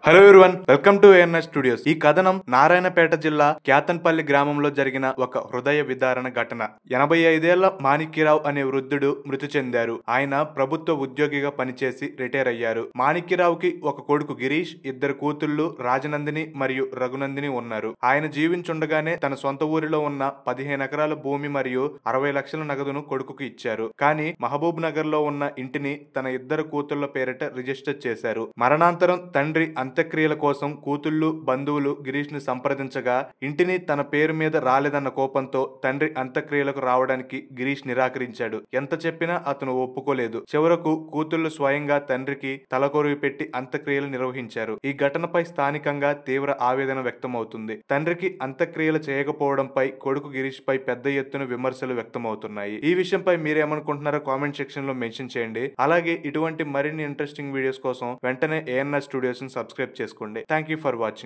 Hello everyone, welcome to ANS studios. ఈ కథనం నారాయణపేట జిల్లా క్యాతన్పల్లి గ్రామంలో జరిగిన ఒక హృదయ విదారణ ఘటన. 85 ఏళ్ల మాణిక్యరావు అనే వృద్ధుడు మృతి చెందారు. ఆయన ప్రభుత్వ ఉద్యోగిగా పనిచేసి రిటైర్ అయ్యారు. మాణిక్యరావుకి ఒక కొడుకు గిరీష్, 2 కూతుళ్లు రాజనందిని మరియు రఘునందిని ఉన్నారు. ఆయన జీవించుండగానే తన సొంత ఊరిలో ఉన్న 15 ఎకరాల భూమి మరియు 60 లక్షల నగదును కొడుకుకి ఇచ్చారు. కానీ మహబూబ్ నగర్ లో ఉన్న ఇంటిని తన 2 కూతుళ్ల పేరిట రిజిస్టర్ చేశారు. మరణాంతరం తండ్రి అంత్యక్రియల కోసం కూతుళ్లు, బంధువులు గిరీష్ ని సంప్రదించగా ఇంటిని తన పేరు మీద రాలేదన్న కోపంతో తండ్రి అంత్యక్రియలకు రావడానికి గిరీష్ నిరాకరించాడు. ఎంత చెప్పినా అతను ఒప్పుకోలేదు. చివరకు కూతుళ్లు స్వయంగా తండ్రికి తలకొరివి పెట్టి అంత్యక్రియలు నిర్వహించారు. ఈ ఘటనపై స్థానికంగా తీవ్ర ఆవేదన వ్యక్తమవుతుంది. తండ్రికి అంత్యక్రియలు చేయకపోవడంపై కొడుకు గిరీష్ పై పెద్ద ఎత్తున విమర్శలు వ్యక్తమవుతున్నాయి. ఈ విషయంపై మీరేమనుకుంటున్నారో కామెంట్ సెక్షన్ లో మెన్షన్ చేయండి. అలాగే ఇటువంటి మరిన్ని ఇంట్రెస్టింగ్ వీడియోస్ కోసం వెంటనే ఏఎన్ఆర్ స్టూడియోస్ ని సబ్స్క్రైబ్ చేసుకోండి. Thank you for watching.